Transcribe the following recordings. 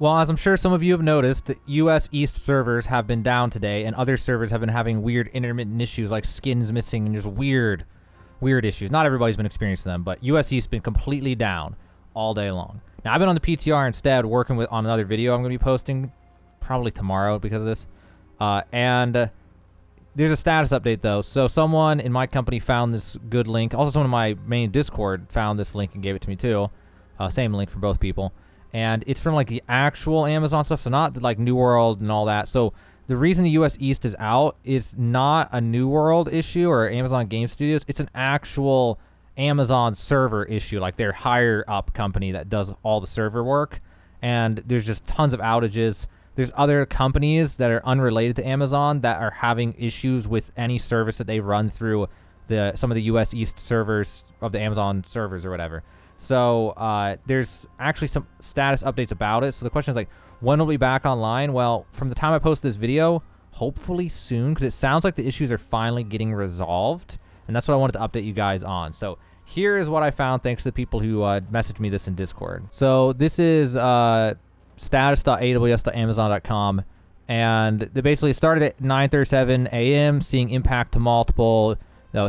Well, as I'm sure some of you have noticed, US East servers have been down today, and other servers have been having weird intermittent issues like skins missing and just weird issues. Not everybody's been experiencing them, but US East been completely down all day long. Now, I've been on the PTR instead working on another video I'm going to be posting probably tomorrow because of this. And there's a status update, though. So someone in my company found this good link. Also, someone in my main Discord found this link and gave it to me, too. Same link for both people. And it's from, like, the actual Amazon stuff, so not, like, New World and all that. So the reason the US East is out is not a New World issue or Amazon Game Studios. It's an actual Amazon server issue, like their higher-up company that does all the server work. And there's just tons of outages. There's other companies that are unrelated to Amazon that are having issues with any service that they run through some of the US East servers of the Amazon servers or whatever. So there's actually some status updates about it. So the question is, like, when will we be back online? Well, from the time I post this video, hopefully soon, because it sounds like the issues are finally getting resolved. And that's what I wanted to update you guys on. So here is what I found thanks to the people who messaged me this in Discord. So this is status.aws.amazon.com. And they basically started at 9:37 a.m., seeing impact to multiple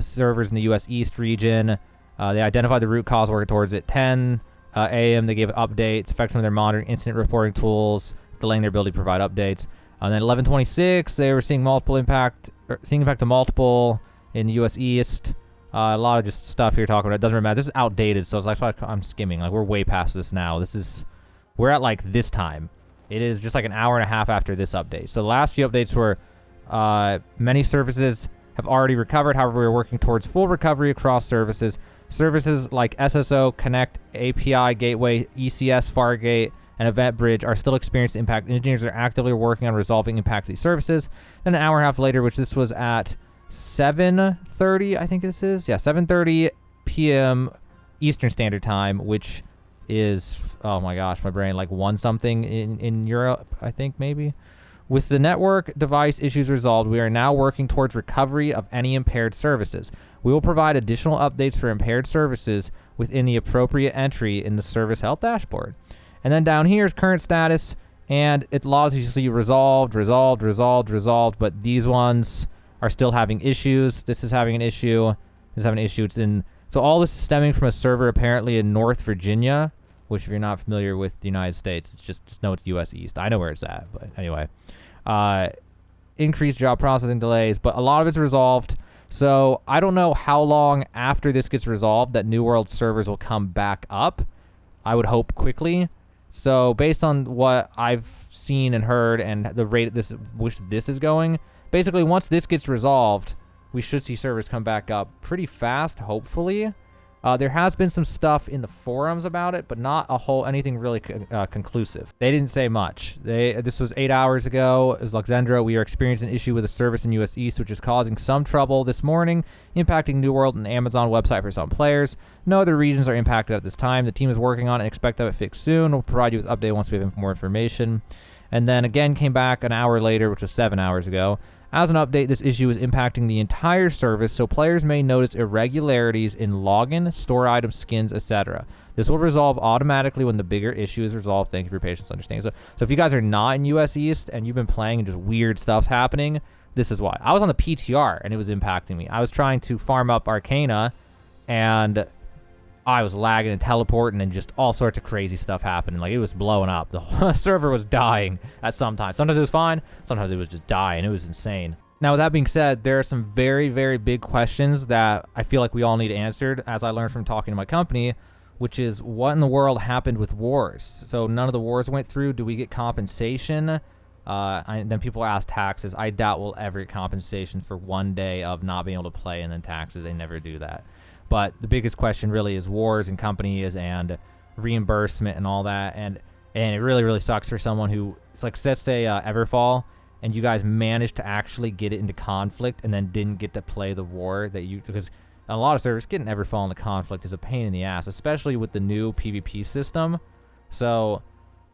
servers in the US East region. They identified the root cause, working towards it. 10 a.m. they gave updates, affecting some of their monitoring incident reporting tools, delaying their ability to provide updates. And then 11:26 they were seeing impact to multiple in the US East. A lot of just stuff here talking about. It doesn't really matter. This is outdated, so it's like I'm skimming. Like, we're way past this now. We're at like this time. It is just like an hour and a half after this update. So the last few updates were many services have already recovered. However, we're working towards full recovery across services. Services like SSO, Connect, API, Gateway, ECS, Fargate, and Event Bridge are still experiencing impact. Engineers are actively working on resolving impact to these services. Then an hour and a half later, which this was at 7:30, I think this is. Yeah, 7:30 p.m. Eastern Standard Time, which is, oh my gosh, my brain, like 1 something in Europe, I think, maybe. With the network device issues resolved, we are now working towards recovery of any impaired services. We will provide additional updates for impaired services within the appropriate entry in the service health dashboard. And then down here is current status, and it allows you to see resolved, but these ones are still having issues. This is having an issue. This is having an issue. So all this is stemming from a server apparently in North Virginia, which if you're not familiar with the United States, it's just know it's US East. I know where it's at, but anyway. Increased job processing delays, but a lot of it's resolved. So I don't know how long after this gets resolved that New World servers will come back up. I would hope quickly. So based on what I've seen and heard and the rate at which this is going, basically once this gets resolved, we should see servers come back up pretty fast, hopefully. There has been some stuff in the forums about it, but not anything really conclusive. They didn't say much. This was 8 hours ago. It was Luxendra. We are experiencing an issue with a service in US East, which is causing some trouble this morning, impacting New World and Amazon website for some players. No other regions are impacted at this time. The team is working on it and expect to have it fixed soon. We'll provide you with an update once we have more information. And then again came back an hour later, which was 7 hours ago. As an update, this issue is impacting the entire service, so players may notice irregularities in login, store items, skins, etc. This will resolve automatically when the bigger issue is resolved. Thank you for your patience and understanding. So if you guys are not in US East and you've been playing and just weird stuff's happening, this is why. I was on the PTR and it was impacting me. I was trying to farm up Arcana and I was lagging and teleporting and just all sorts of crazy stuff happening. Like, it was blowing up. The whole server was dying at some time. Sometimes it was fine. Sometimes it was just dying. It was insane. Now, with that being said, there are some very, very big questions that I feel like we all need answered, as I learned from talking to my company, which is what in the world happened with wars? So none of the wars went through. Do we get compensation? Then people ask taxes. I doubt we'll ever get compensation for 1 day of not being able to play, and then taxes. They never do that. But the biggest question really is wars and companies and reimbursement and all that. And it really, really sucks for someone who, it's like, let's say Everfall, and you guys managed to actually get it into conflict and then didn't get to play the war because a lot of servers getting Everfall into conflict is a pain in the ass, especially with the new PvP system. So,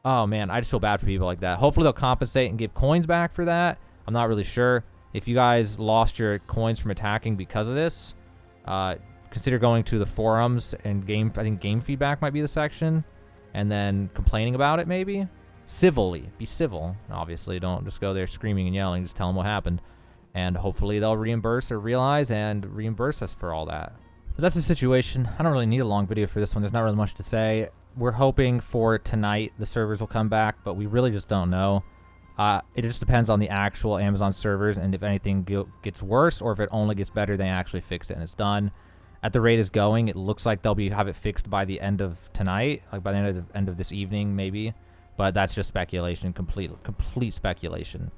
oh man, I just feel bad for people like that. Hopefully they'll compensate and give coins back for that. I'm not really sure. If you guys lost your coins from attacking because of this, consider going to the forums and I think game feedback might be the section, and then complaining about it maybe. civilly. Be civil. Obviously, don't just go there screaming and yelling. Just tell them what happened. And hopefully they'll reimburse or realize and reimburse us for all that. But that's the situation. I don't really need a long video for this one. There's not really much to say. We're hoping for tonight the servers will come back, but we really just don't know. It just depends on the actual Amazon servers and if anything gets worse or if it only gets better, they actually fix it and it's done. At the rate it's going, it looks like they'll have it fixed by the end of tonight, like by the end of this evening maybe. But that's just speculation, complete speculation.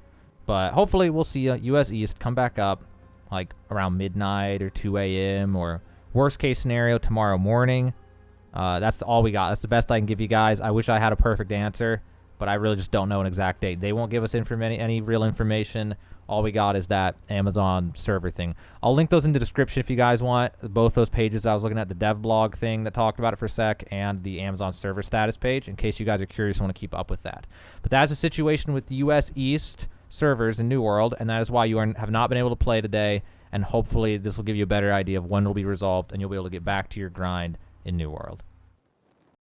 But hopefully we'll see US East come back up like around midnight or 2 a.m. or worst case scenario tomorrow morning. That's all we got. That's the best I can give you guys. I wish I had a perfect answer, but I really just don't know an exact date. They won't give us any real information. All we got is that Amazon server thing. I'll link those in the description if you guys want. Both those pages I was looking at, the dev blog thing that talked about it for a sec and the Amazon server status page in case you guys are curious and want to keep up with that. But that's the situation with the US East servers in New World, and that is why you have not been able to play today, and hopefully this will give you a better idea of when it'll be resolved and you'll be able to get back to your grind in New World.